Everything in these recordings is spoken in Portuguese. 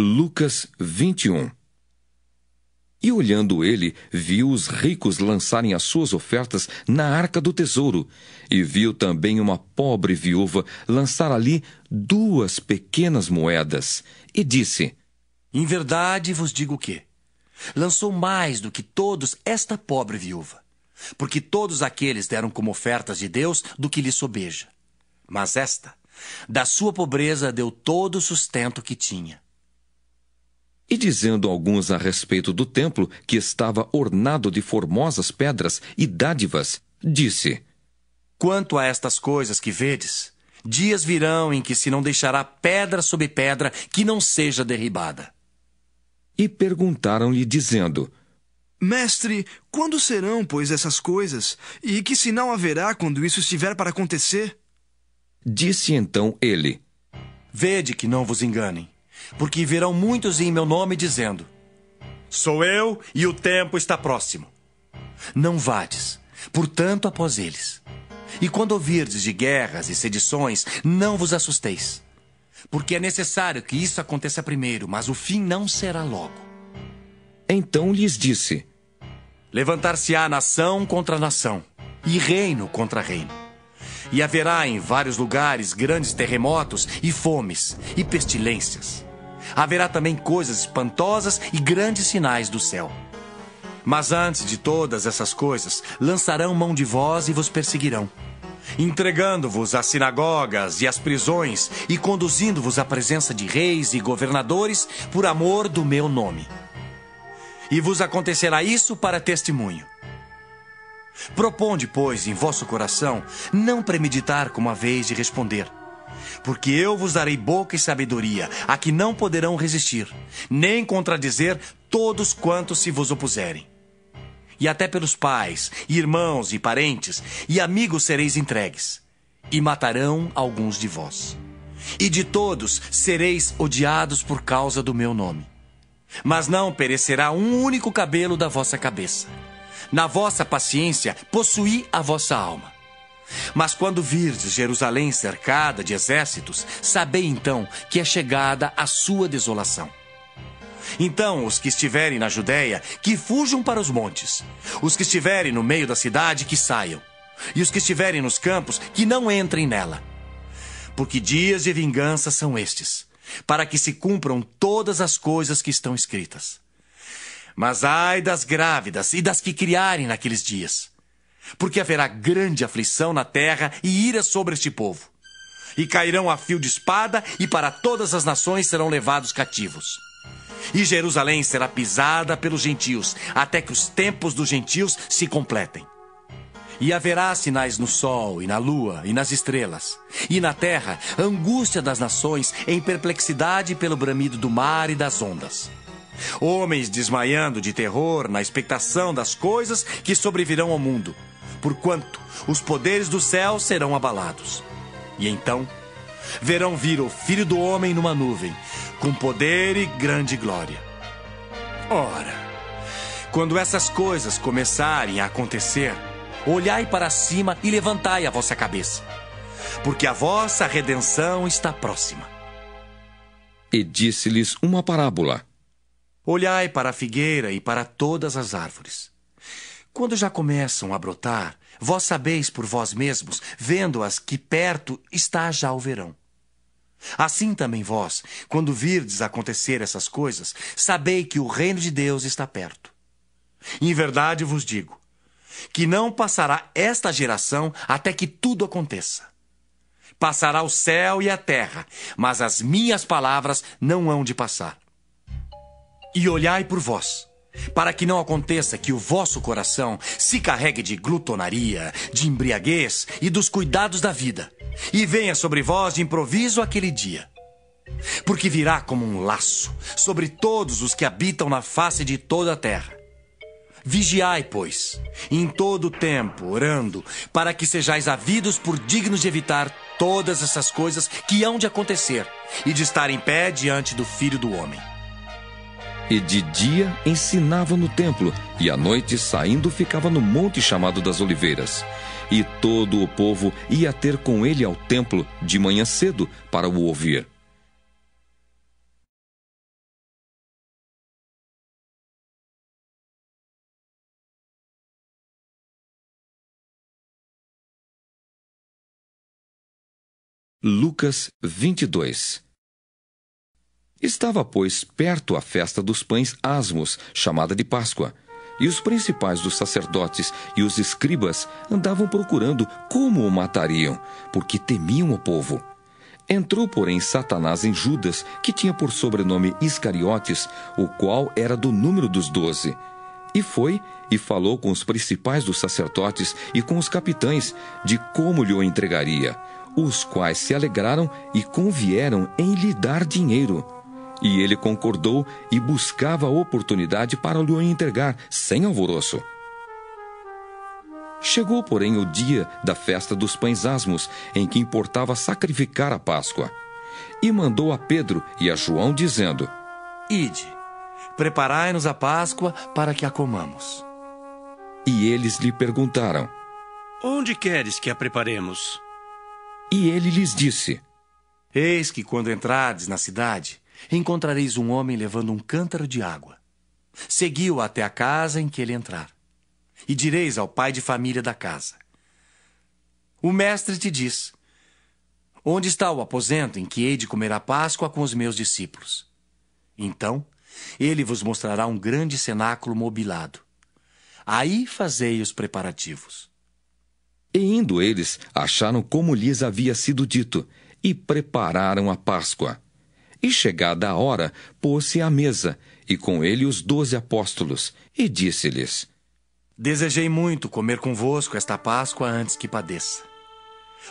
Lucas 21. E olhando ele, viu os ricos lançarem as suas ofertas na arca do tesouro, e viu também uma pobre viúva lançar ali 2 pequenas moedas, e disse: Em verdade vos digo que lançou mais do que todos esta pobre viúva, porque todos aqueles deram como ofertas de Deus do que lhe sobeja. Mas esta, da sua pobreza, deu todo o sustento que tinha. E dizendo alguns a respeito do templo, que estava ornado de formosas pedras e dádivas, disse: Quanto a estas coisas que vedes, dias virão em que se não deixará pedra sobre pedra que não seja derribada. E perguntaram-lhe, dizendo: Mestre, quando serão, pois, essas coisas? E que sinal haverá quando isso estiver para acontecer? Disse então ele: Vede que não vos enganem, porque virão muitos em meu nome dizendo: Sou eu e o tempo está próximo. Não vades, portanto, após eles. E quando ouvirdes de guerras e sedições, não vos assusteis. Porque é necessário que isso aconteça primeiro, mas o fim não será logo. Então lhes disse: Levantar-se-á nação contra nação, e reino contra reino. E haverá em vários lugares grandes terremotos e fomes e pestilências. Haverá também coisas espantosas e grandes sinais do céu. Mas antes de todas essas coisas, lançarão mão de vós e vos perseguirão, entregando-vos às sinagogas e às prisões e conduzindo-vos à presença de reis e governadores por amor do meu nome. E vos acontecerá isso para testemunho. Proponde, pois, em vosso coração, não premeditar como haveis de responder. Porque eu vos darei boca e sabedoria, a que não poderão resistir, nem contradizer todos quantos se vos opuserem. E até pelos pais, irmãos e parentes, e amigos sereis entregues, e matarão alguns de vós. E de todos sereis odiados por causa do meu nome. Mas não perecerá um único cabelo da vossa cabeça. Na vossa paciência, possuí a vossa alma. Mas quando virdes Jerusalém cercada de exércitos, sabei então que é chegada a sua desolação. Então os que estiverem na Judéia, que fujam para os montes. Os que estiverem no meio da cidade, que saiam. E os que estiverem nos campos, que não entrem nela. Porque dias de vingança são estes, para que se cumpram todas as coisas que estão escritas. Mas ai das grávidas e das que criarem naqueles dias, porque haverá grande aflição na terra e ira sobre este povo. E cairão a fio de espada, e para todas as nações serão levados cativos. E Jerusalém será pisada pelos gentios, até que os tempos dos gentios se completem. E haverá sinais no sol, e na lua, e nas estrelas. E na terra, angústia das nações, em perplexidade pelo bramido do mar e das ondas. Homens desmaiando de terror na expectação das coisas que sobrevirão ao mundo, porquanto os poderes do céu serão abalados. E então verão vir o Filho do Homem numa nuvem, com poder e grande glória. Ora, quando essas coisas começarem a acontecer, olhai para cima e levantai a vossa cabeça, porque a vossa redenção está próxima. E disse-lhes uma parábola: Olhai para a figueira e para todas as árvores. Quando já começam a brotar, vós sabeis por vós mesmos, vendo-as, que perto está já o verão. Assim também vós, quando virdes acontecer essas coisas, sabei que o reino de Deus está perto. Em verdade vos digo, que não passará esta geração até que tudo aconteça. Passará o céu e a terra, mas as minhas palavras não hão de passar. E olhai por vós, para que não aconteça que o vosso coração se carregue de glutonaria, de embriaguez e dos cuidados da vida, e venha sobre vós de improviso aquele dia. Porque virá como um laço sobre todos os que habitam na face de toda a terra. Vigiai, pois, em todo o tempo, orando, para que sejais havidos por dignos de evitar todas essas coisas que hão de acontecer, e de estar em pé diante do Filho do Homem. E de dia ensinava no templo, e à noite, saindo, ficava no monte chamado das Oliveiras. E todo o povo ia ter com ele ao templo de manhã cedo para o ouvir. Lucas 22. Estava, pois, perto a festa dos pães asmos, chamada de Páscoa, e os principais dos sacerdotes e os escribas andavam procurando como o matariam, porque temiam o povo. Entrou, porém, Satanás em Judas, que tinha por sobrenome Iscariotes, o qual era do número dos 12. E foi e falou com os principais dos sacerdotes e com os capitães de como lhe o entregaria, os quais se alegraram e convieram em lhe dar dinheiro. E ele concordou e buscava a oportunidade para lhe o entregar, sem alvoroço. Chegou, porém, o dia da festa dos pães asmos, em que importava sacrificar a Páscoa. E mandou a Pedro e a João, dizendo: Ide, preparai-nos a Páscoa para que a comamos. E eles lhe perguntaram: Onde queres que a preparemos? E ele lhes disse: Eis que, quando entrardes na cidade, encontrareis um homem levando um cântaro de água. Segui-o até a casa em que ele entrar. E direis ao pai de família da casa: O mestre te diz: Onde está o aposento em que hei de comer a Páscoa com os meus discípulos? Então, ele vos mostrará um grande cenáculo mobilado. Aí fazei os preparativos. E indo eles, acharam como lhes havia sido dito, e prepararam a Páscoa. E chegada a hora, pôs-se à mesa, e com ele os 12 apóstolos, e disse-lhes: Desejei muito comer convosco esta Páscoa antes que padeça.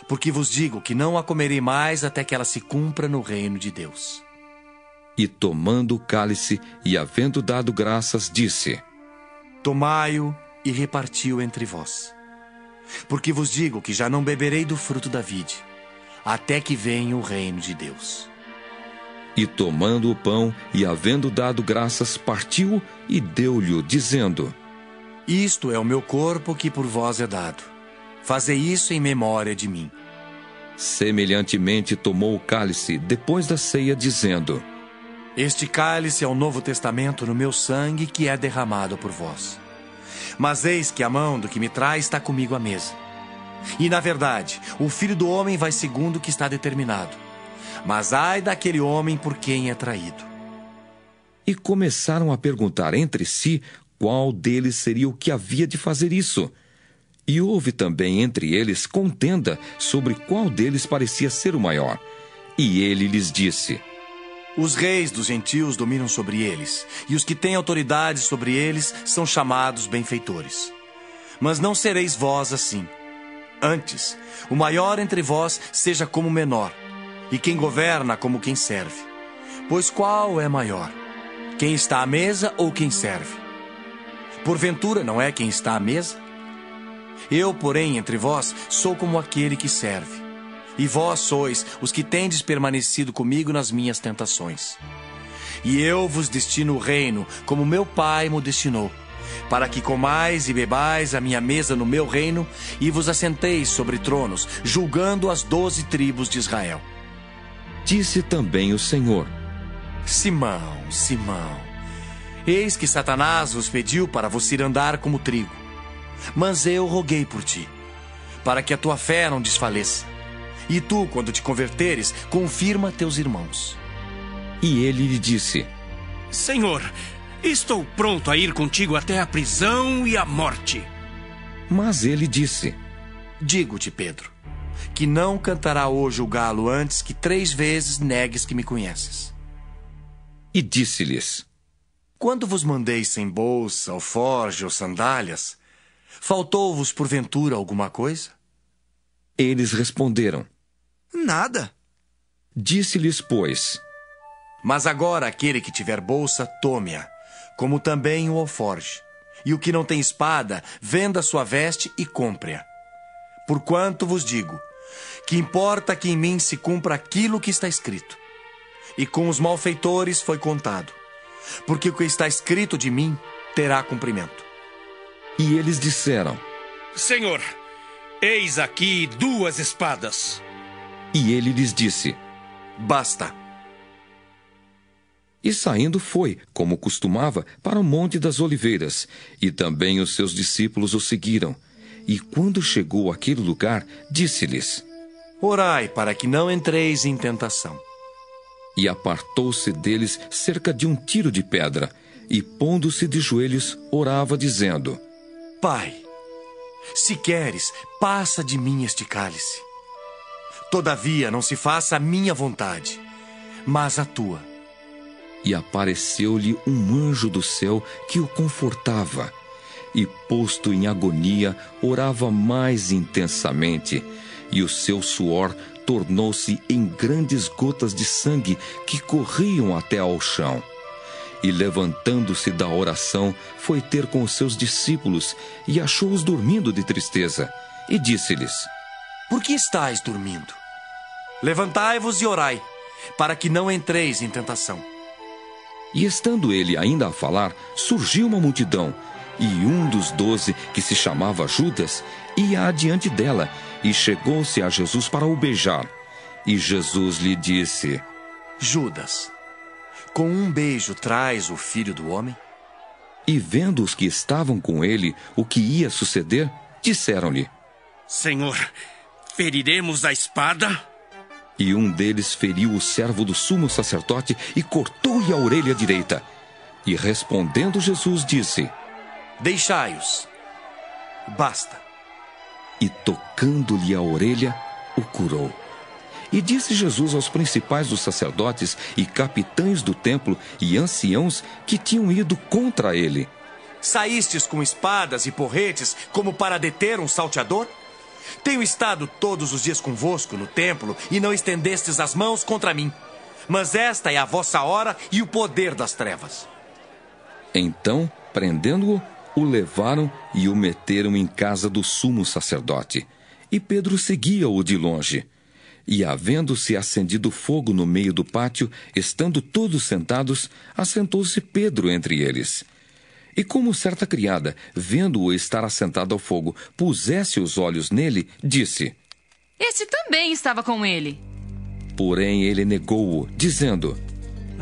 Porque vos digo que não a comerei mais até que ela se cumpra no reino de Deus. E tomando o cálice, e havendo dado graças, disse: Tomai-o e reparti-o entre vós. Porque vos digo que já não beberei do fruto da vide, até que venha o reino de Deus. E tomando o pão, e havendo dado graças, partiu e deu-lhe, dizendo: Isto é o meu corpo que por vós é dado. Fazei isso em memória de mim. Semelhantemente tomou o cálice depois da ceia, dizendo: Este cálice é o novo testamento no meu sangue que é derramado por vós. Mas eis que a mão do que me traz está comigo à mesa. E, na verdade, o Filho do Homem vai segundo o que está determinado. Mas ai daquele homem por quem é traído. E começaram a perguntar entre si qual deles seria o que havia de fazer isso. E houve também entre eles contenda sobre qual deles parecia ser o maior. E ele lhes disse: Os reis dos gentios dominam sobre eles, e os que têm autoridade sobre eles são chamados benfeitores. Mas não sereis vós assim. Antes, o maior entre vós seja como o menor, e quem governa como quem serve. Pois qual é maior? Quem está à mesa ou quem serve? Porventura não é quem está à mesa? Eu, porém, entre vós, sou como aquele que serve. E vós sois os que tendes permanecido comigo nas minhas tentações. E eu vos destino o reino, como meu Pai mo destinou, para que comais e bebais a minha mesa no meu reino, e vos assenteis sobre tronos, julgando as 12 tribos de Israel. Disse também o Senhor: Simão, Simão, eis que Satanás vos pediu para vos ir andar como trigo. Mas eu roguei por ti, para que a tua fé não desfaleça. E tu, quando te converteres, confirma teus irmãos. E ele lhe disse: Senhor, estou pronto a ir contigo até a prisão e a morte. Mas ele disse: Digo-te, Pedro, que não cantará hoje o galo antes que 3 vezes negues que me conheces. E disse-lhes: Quando vos mandei sem bolsa, alforje ou sandálias, faltou-vos porventura alguma coisa? Eles responderam: Nada. Disse-lhes, pois: Mas agora aquele que tiver bolsa, tome-a, como também o alforje. E o que não tem espada, venda sua veste e compre-a. Porquanto vos digo, que importa que em mim se cumpra aquilo que está escrito. E com os malfeitores foi contado, porque o que está escrito de mim terá cumprimento. E eles disseram: Senhor, eis aqui 2 espadas. E ele lhes disse: Basta. E saindo foi, como costumava, para o Monte das Oliveiras, e também os seus discípulos o seguiram. E quando chegou àquele lugar, disse-lhes: Orai para que não entreis em tentação. E apartou-se deles cerca de um tiro de pedra, e pondo-se de joelhos, orava, dizendo: Pai, se queres, passa de mim este cálice. Todavia, não se faça a minha vontade, mas a tua. E apareceu-lhe um anjo do céu que o confortava. E, posto em agonia, orava mais intensamente, e o seu suor tornou-se em grandes gotas de sangue que corriam até ao chão. E, levantando-se da oração, foi ter com os seus discípulos e achou-os dormindo de tristeza. E disse-lhes: Por que estáis dormindo? Levantai-vos e orai, para que não entreis em tentação. E estando ele ainda a falar, surgiu uma multidão, e um dos 12, que se chamava Judas, ia adiante dela, e chegou-se a Jesus para o beijar. E Jesus lhe disse: Judas, com um beijo traz o Filho do Homem? E vendo os que estavam com ele o que ia suceder, disseram-lhe: Senhor, feriremos a espada? E um deles feriu o servo do sumo sacerdote e cortou-lhe a orelha direita. E respondendo Jesus disse: Deixai-os. Basta. E tocando-lhe a orelha, o curou. E disse Jesus aos principais dos sacerdotes e capitães do templo e anciãos que tinham ido contra ele: Saístes com espadas e porretes como para deter um salteador? Tenho estado todos os dias convosco no templo e não estendestes as mãos contra mim. Mas esta é a vossa hora e o poder das trevas. Então, prendendo-o, o levaram e o meteram em casa do sumo sacerdote. E Pedro seguia-o de longe. E, havendo-se acendido fogo no meio do pátio, estando todos sentados, assentou-se Pedro entre eles. E como certa criada, vendo-o estar assentado ao fogo, pusesse os olhos nele, disse: Este também estava com ele. Porém ele negou-o, dizendo: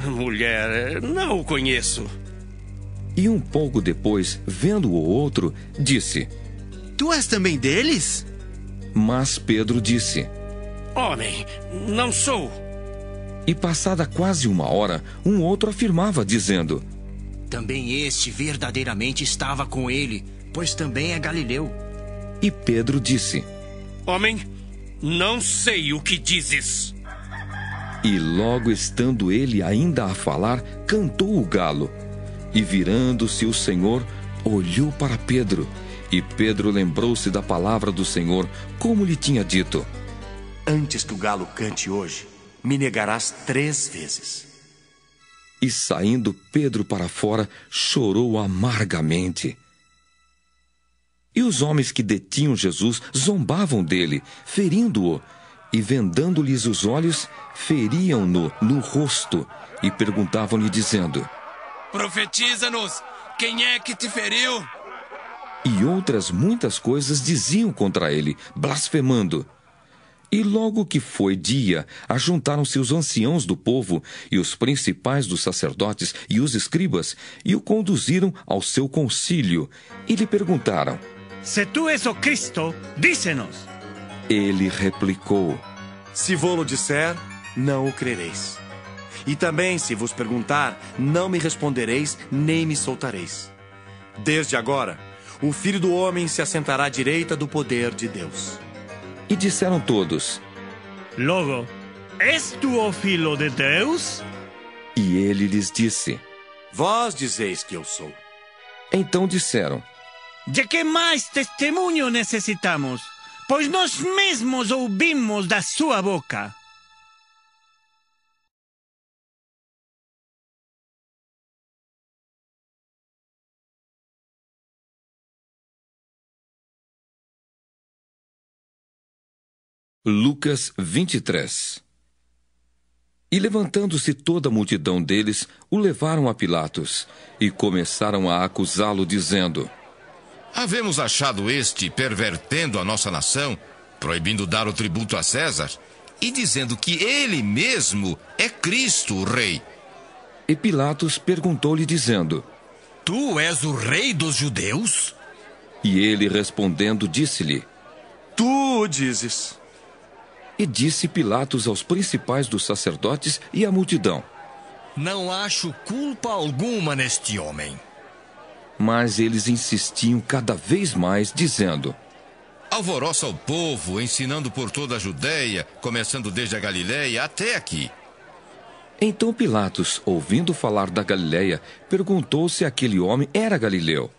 Mulher, não o conheço. E um pouco depois, vendo o outro, disse: Tu és também deles? Mas Pedro disse: Homem, não sou. E passada quase uma hora, um outro afirmava, dizendo: Também este verdadeiramente estava com ele, pois também é galileu. E Pedro disse: Homem, não sei o que dizes. E logo estando ele ainda a falar, cantou o galo. E virando-se o Senhor, olhou para Pedro. E Pedro lembrou-se da palavra do Senhor, como lhe tinha dito: Antes que o galo cante hoje, me negarás 3 vezes. E saindo Pedro para fora, chorou amargamente. E os homens que detinham Jesus zombavam dele, ferindo-o, e vendando-lhes os olhos, feriam-no no rosto, e perguntavam-lhe, dizendo: Profetiza-nos, quem é que te feriu? E outras muitas coisas diziam contra ele, blasfemando. E logo que foi dia, ajuntaram-se os anciãos do povo e os principais dos sacerdotes e os escribas, e o conduziram ao seu concílio, e lhe perguntaram: Se tu és o Cristo, dize-nos. Ele replicou: Se vô-lo disser, não o crereis. E também, se vos perguntar, não me respondereis, nem me soltareis. Desde agora, o Filho do Homem se assentará à direita do poder de Deus. E disseram todos: Logo, és tu o Filho de Deus? E ele lhes disse: Vós dizeis que eu sou. Então disseram: De que mais testemunho necessitamos? Pois nós mesmos ouvimos da sua boca. Lucas 23. E levantando-se toda a multidão deles, o levaram a Pilatos, e começaram a acusá-lo, dizendo: Havemos achado este pervertendo a nossa nação, proibindo dar o tributo a César, e dizendo que ele mesmo é Cristo, o rei. E Pilatos perguntou-lhe, dizendo: Tu és o rei dos judeus? E ele respondendo disse-lhe: Tu o dizes. E disse Pilatos aos principais dos sacerdotes e à multidão: Não acho culpa alguma neste homem. Mas eles insistiam cada vez mais, dizendo: Alvoroça o povo, ensinando por toda a Judéia, começando desde a Galiléia até aqui. Então Pilatos, ouvindo falar da Galiléia, perguntou se aquele homem era galileu.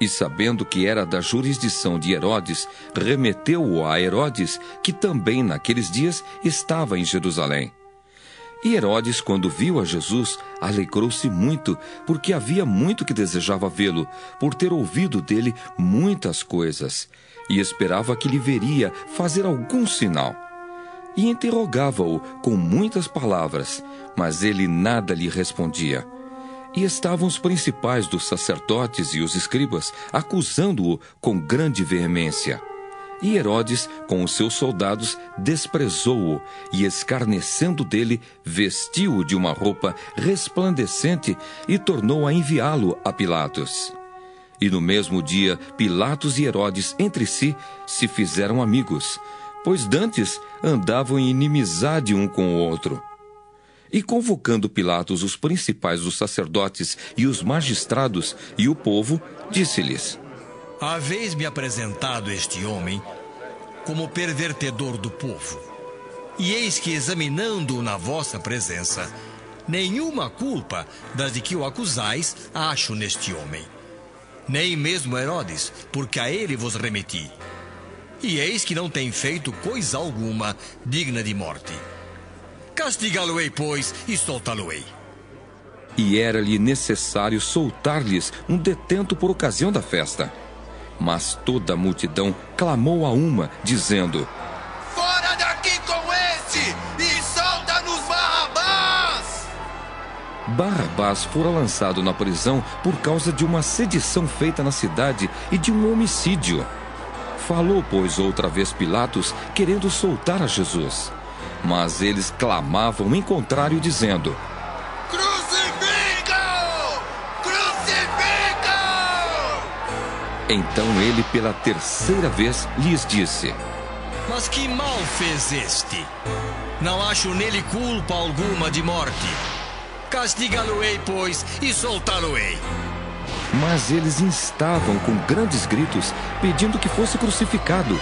E sabendo que era da jurisdição de Herodes, remeteu-o a Herodes, que também naqueles dias estava em Jerusalém. E Herodes, quando viu a Jesus, alegrou-se muito, porque havia muito que desejava vê-lo, por ter ouvido dele muitas coisas, e esperava que lhe veria fazer algum sinal. E interrogava-o com muitas palavras, mas ele nada lhe respondia. E estavam os principais dos sacerdotes e os escribas acusando-o com grande veemência. E Herodes, com os seus soldados, desprezou-o e, escarnecendo dele, vestiu-o de uma roupa resplandecente e tornou a enviá-lo a Pilatos. E no mesmo dia, Pilatos e Herodes entre si se fizeram amigos, pois dantes andavam em inimizade um com o outro. E convocando Pilatos os principais dos sacerdotes e os magistrados e o povo, disse-lhes: Haveis-me apresentado este homem como pervertedor do povo. E eis que, examinando-o na vossa presença, nenhuma culpa das de que o acusais acho neste homem. Nem mesmo Herodes, porque a ele vos remeti. E eis que não tem feito coisa alguma digna de morte. Castigá-lo-ei, pois, e soltá-lo-ei. E era-lhe necessário soltar-lhes um detento por ocasião da festa. Mas toda a multidão clamou a uma, dizendo: Fora daqui com este e solta-nos Barrabás! Barrabás fora lançado na prisão por causa de uma sedição feita na cidade e de um homicídio. Falou, pois, outra vez Pilatos, querendo soltar a Jesus. Mas eles clamavam em contrário, dizendo: Crucifica-o! Crucifica-o! Então ele, pela terceira vez, lhes disse: Mas que mal fez este? Não acho nele culpa alguma de morte. Castigá-lo-ei, pois, e soltá-lo-ei. Mas eles instavam com grandes gritos, pedindo que fosse crucificado.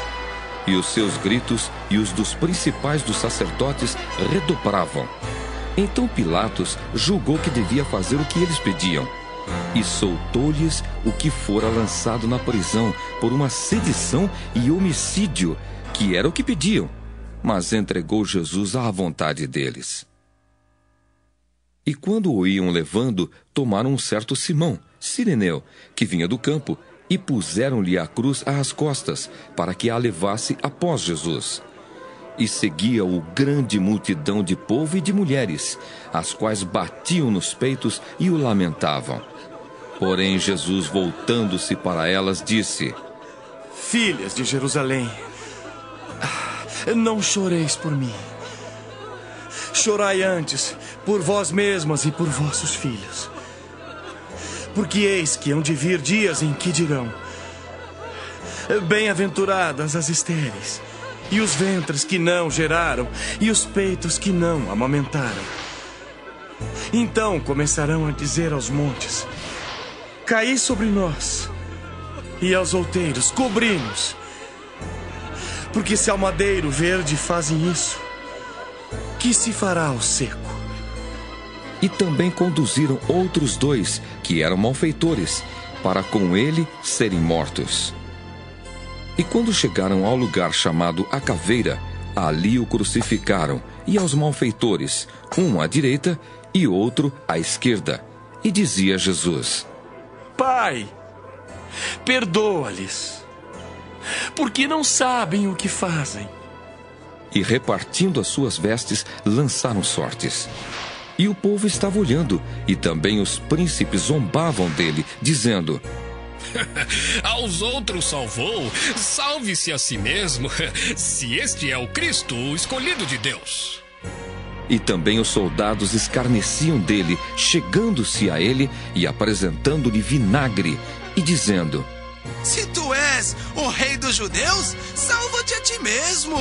E os seus gritos e os dos principais dos sacerdotes redobravam. Então Pilatos julgou que devia fazer o que eles pediam, e soltou-lhes o que fora lançado na prisão por uma sedição e homicídio, que era o que pediam, mas entregou Jesus à vontade deles. E quando o iam levando, tomaram um certo Simão, sireneu, que vinha do campo, e puseram-lhe a cruz às costas, para que a levasse após Jesus. E seguia-o grande multidão de povo e de mulheres, as quais batiam nos peitos e o lamentavam. Porém Jesus, voltando-se para elas, disse: Filhas de Jerusalém, não choreis por mim. Chorai antes por vós mesmas e por vossos filhos. Porque eis que hão de vir dias em que dirão: Bem-aventuradas as estéreis, e os ventres que não geraram, e os peitos que não amamentaram. Então começarão a dizer aos montes: Caí sobre nós, e aos outeiros: Cobri-nos. Porque se ao madeiro verde fazem isso, que se fará ao seco? E também conduziram outros 2, que eram malfeitores, para com ele serem mortos. E quando chegaram ao lugar chamado A Caveira, ali o crucificaram, e aos malfeitores, um à direita e outro à esquerda. E dizia Jesus: Pai, perdoa-lhes, porque não sabem o que fazem. E repartindo as suas vestes, lançaram sortes. E o povo estava olhando, e também os príncipes zombavam dele, dizendo: Aos outros salvou, salve-se a si mesmo, se este é o Cristo, o escolhido de Deus. E também os soldados escarneciam dele, chegando-se a ele e apresentando-lhe vinagre, e dizendo: Se tu és o rei dos judeus, salva-te a ti mesmo.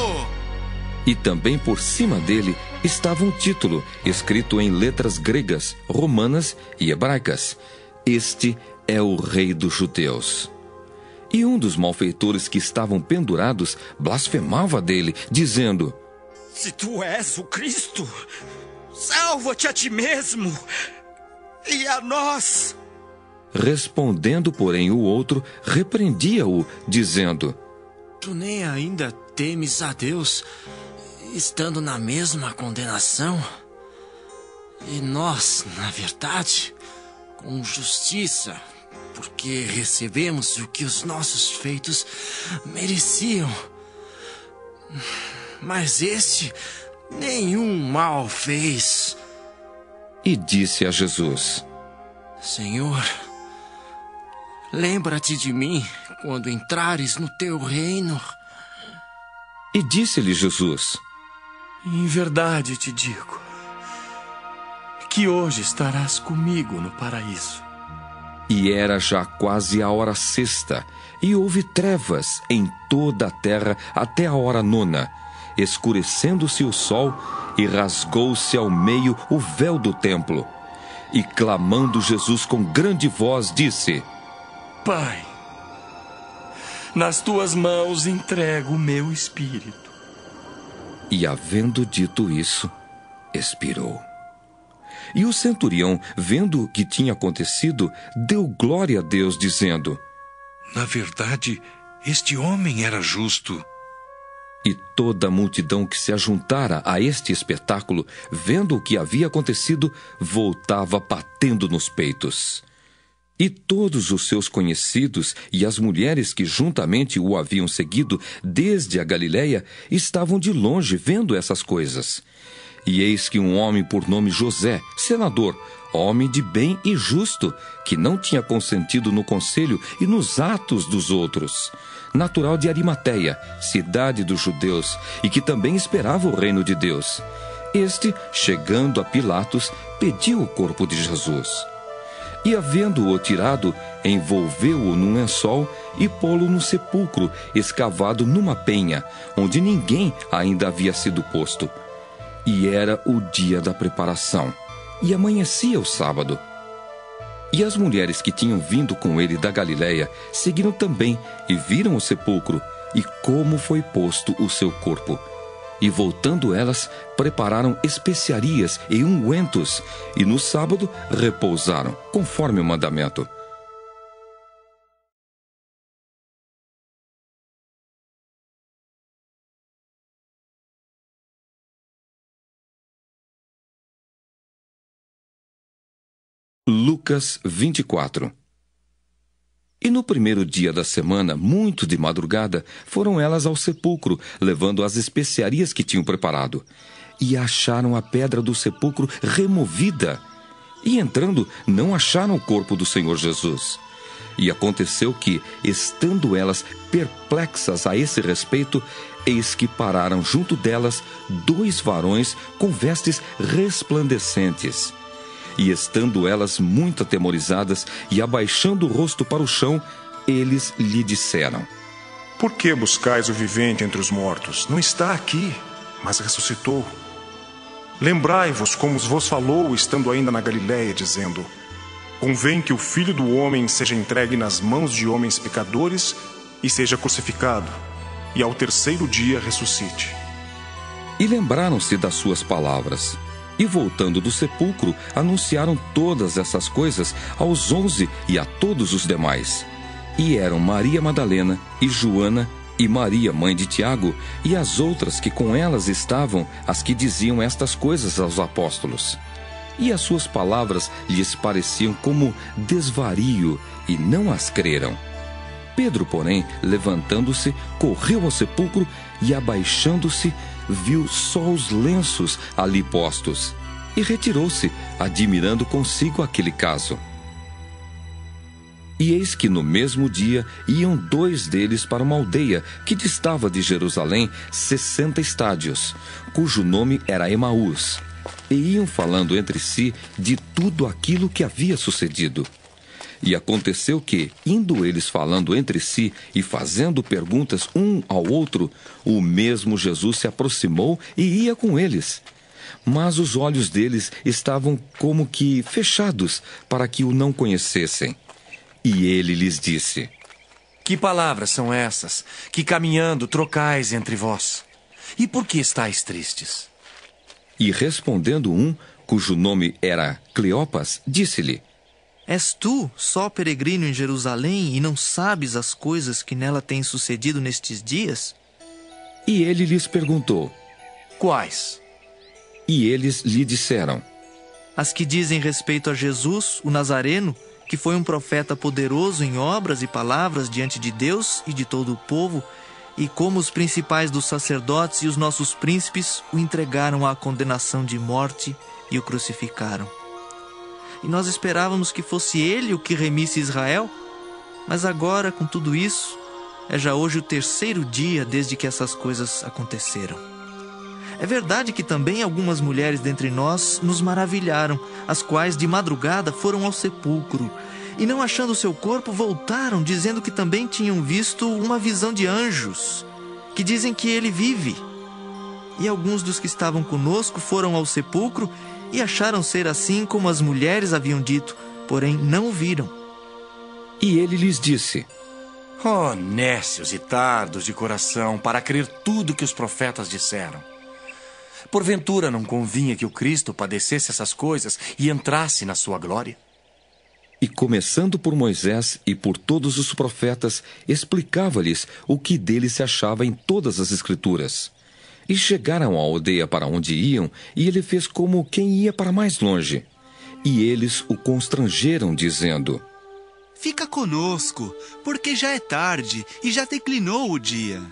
E também por cima dele estava um título, escrito em letras gregas, romanas e hebraicas: Este é o Rei dos Judeus. E um dos malfeitores que estavam pendurados blasfemava dele, dizendo: Se tu és o Cristo, salva-te a ti mesmo e a nós. Respondendo, porém, o outro repreendia-o, dizendo: Tu nem ainda temes a Deus, estando na mesma condenação? E nós, na verdade, com justiça, porque recebemos o que os nossos feitos mereciam. Mas este nenhum mal fez. E disse a Jesus: Senhor, lembra-te de mim quando entrares no teu reino. E disse-lhe Jesus: Em verdade te digo que hoje estarás comigo no paraíso. E era já quase a hora sexta, e houve trevas em toda a terra até a hora nona, escurecendo-se o sol, e rasgou-se ao meio o véu do templo. E clamando Jesus com grande voz, disse: Pai, nas tuas mãos entrego o meu espírito. E havendo dito isso, expirou. E o centurião, vendo o que tinha acontecido, deu glória a Deus, dizendo: Na verdade, este homem era justo. E toda a multidão que se ajuntara a este espetáculo, vendo o que havia acontecido, voltava batendo nos peitos. E todos os seus conhecidos e as mulheres que juntamente o haviam seguido desde a Galiléia estavam de longe vendo essas coisas. E eis que um homem por nome José, senador, homem de bem e justo, que não tinha consentido no conselho e nos atos dos outros, natural de Arimateia, cidade dos judeus, e que também esperava o reino de Deus. Este, chegando a Pilatos, pediu o corpo de Jesus. E, havendo-o tirado, envolveu-o num lençol e pô-lo no sepulcro, escavado numa penha, onde ninguém ainda havia sido posto. E era o dia da preparação, e amanhecia o sábado. E as mulheres que tinham vindo com ele da Galiléia seguiram também e viram o sepulcro e como foi posto o seu corpo. E voltando elas, prepararam especiarias e ungüentos, e no sábado repousaram, conforme o mandamento. Lucas 24. E no primeiro dia da semana, muito de madrugada, foram elas ao sepulcro, levando as especiarias que tinham preparado. E acharam a pedra do sepulcro removida. E entrando, não acharam o corpo do Senhor Jesus. E aconteceu que, estando elas perplexas a esse respeito, eis que pararam junto delas 2 varões com vestes resplandecentes. E estando elas muito atemorizadas e abaixando o rosto para o chão, eles lhe disseram: Por que buscais o vivente entre os mortos? Não está aqui, mas ressuscitou. Lembrai-vos como vos falou, estando ainda na Galiléia, dizendo: Convém que o Filho do Homem seja entregue nas mãos de homens pecadores e seja crucificado, e ao terceiro dia ressuscite. E lembraram-se das suas palavras. E voltando do sepulcro, anunciaram todas essas coisas aos 11 e a todos os demais. E eram Maria Madalena, e Joana, e Maria, mãe de Tiago, e as outras que com elas estavam, as que diziam estas coisas aos apóstolos. E as suas palavras lhes pareciam como desvario, e não as creram. Pedro, porém, levantando-se, correu ao sepulcro e, abaixando-se, viu só os lenços ali postos, e retirou-se, admirando consigo aquele caso. E eis que no mesmo dia iam 2 deles para uma aldeia que distava de Jerusalém 60 estádios, cujo nome era Emaús, e iam falando entre si de tudo aquilo que havia sucedido. E aconteceu que, indo eles falando entre si e fazendo perguntas um ao outro, o mesmo Jesus se aproximou e ia com eles. Mas os olhos deles estavam como que fechados para que o não conhecessem. E ele lhes disse: Que palavras são essas que caminhando trocais entre vós? E por que estáis tristes? E respondendo um, cujo nome era Cleopas, disse-lhe: És tu só peregrino em Jerusalém e não sabes as coisas que nela têm sucedido nestes dias? E ele lhes perguntou: Quais? E eles lhe disseram: As que dizem respeito a Jesus, o Nazareno, que foi um profeta poderoso em obras e palavras diante de Deus e de todo o povo, e como os principais dos sacerdotes e os nossos príncipes o entregaram à condenação de morte e o crucificaram. E nós esperávamos que fosse ele o que remisse Israel, mas agora, com tudo isso, é já hoje o 3º dia desde que essas coisas aconteceram. É verdade que também algumas mulheres dentre nós nos maravilharam, as quais de madrugada foram ao sepulcro, e não achando seu corpo, voltaram, dizendo que também tinham visto uma visão de anjos, que dizem que ele vive. E alguns dos que estavam conosco foram ao sepulcro e acharam ser assim como as mulheres haviam dito, porém não o viram. E ele lhes disse: Oh, nécios e tardos de coração, para crer tudo que os profetas disseram. Porventura não convinha que o Cristo padecesse essas coisas e entrasse na sua glória? E começando por Moisés e por todos os profetas, explicava-lhes o que dele se achava em todas as Escrituras. E chegaram à aldeia para onde iam, e ele fez como quem ia para mais longe. E eles o constrangeram, dizendo: Fica conosco, porque já é tarde e já declinou o dia.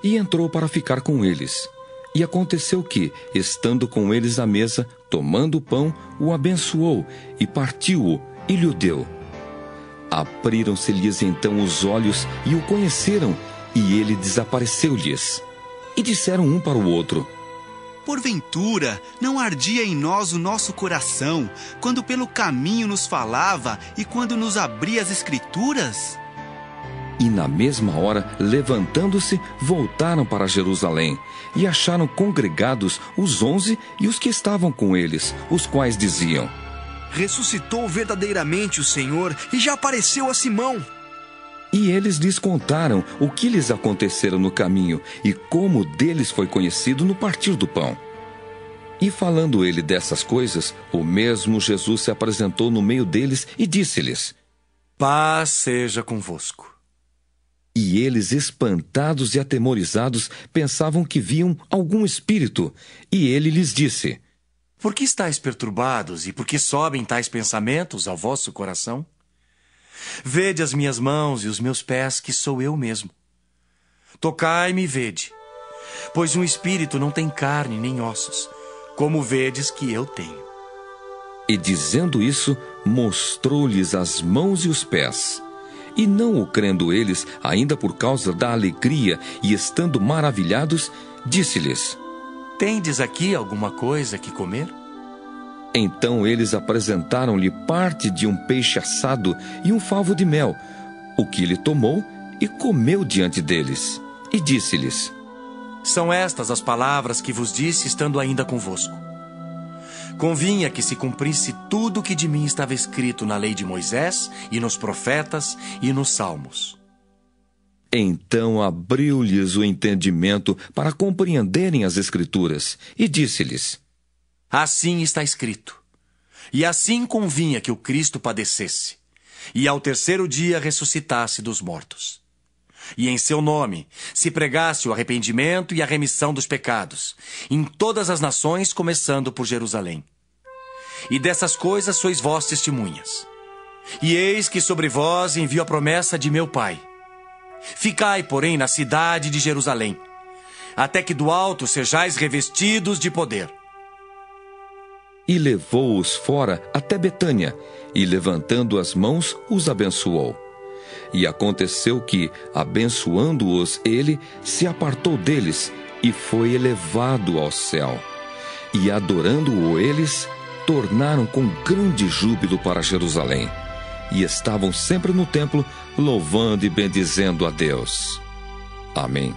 E entrou para ficar com eles. E aconteceu que, estando com eles à mesa, tomando o pão, o abençoou e partiu-o e lhe deu. Abriram-se-lhes então os olhos e o conheceram, e ele desapareceu-lhes. E disseram um para o outro: Porventura, não ardia em nós o nosso coração, quando pelo caminho nos falava e quando nos abria as Escrituras? E na mesma hora, levantando-se, voltaram para Jerusalém, e acharam congregados os 11 e os que estavam com eles, os quais diziam: Ressuscitou verdadeiramente o Senhor e já apareceu a Simão. E eles lhes contaram o que lhes acontecera no caminho e como deles foi conhecido no partir do pão. E falando ele dessas coisas, o mesmo Jesus se apresentou no meio deles e disse-lhes: Paz seja convosco. E eles, espantados e atemorizados, pensavam que viam algum espírito. E ele lhes disse: Por que estáis perturbados e por que sobem tais pensamentos ao vosso coração? Vede as minhas mãos e os meus pés, que sou eu mesmo. Tocai-me e vede, pois um espírito não tem carne nem ossos, como vedes que eu tenho. E dizendo isso, mostrou-lhes as mãos e os pés. E não o crendo eles, ainda por causa da alegria e estando maravilhados, disse-lhes: Tendes aqui alguma coisa que comer? Então eles apresentaram-lhe parte de um peixe assado e um favo de mel, o que ele tomou e comeu diante deles. E disse-lhes: São estas as palavras que vos disse estando ainda convosco. Convinha que se cumprisse tudo o que de mim estava escrito na lei de Moisés, e nos profetas, e nos salmos. Então abriu-lhes o entendimento para compreenderem as Escrituras, e disse-lhes: Assim está escrito. E assim convinha que o Cristo padecesse, e ao 3º dia ressuscitasse dos mortos. E em seu nome se pregasse o arrependimento e a remissão dos pecados, em todas as nações, começando por Jerusalém. E dessas coisas sois vós testemunhas. E eis que sobre vós envio a promessa de meu Pai. Ficai, porém, na cidade de Jerusalém, até que do alto sejais revestidos de poder. E levou-os fora até Betânia, e levantando as mãos, os abençoou. E aconteceu que, abençoando-os ele, se apartou deles, e foi elevado ao céu. E adorando-o eles, tornaram com grande júbilo para Jerusalém. e estavam sempre no templo, louvando e bendizendo a Deus. Amém.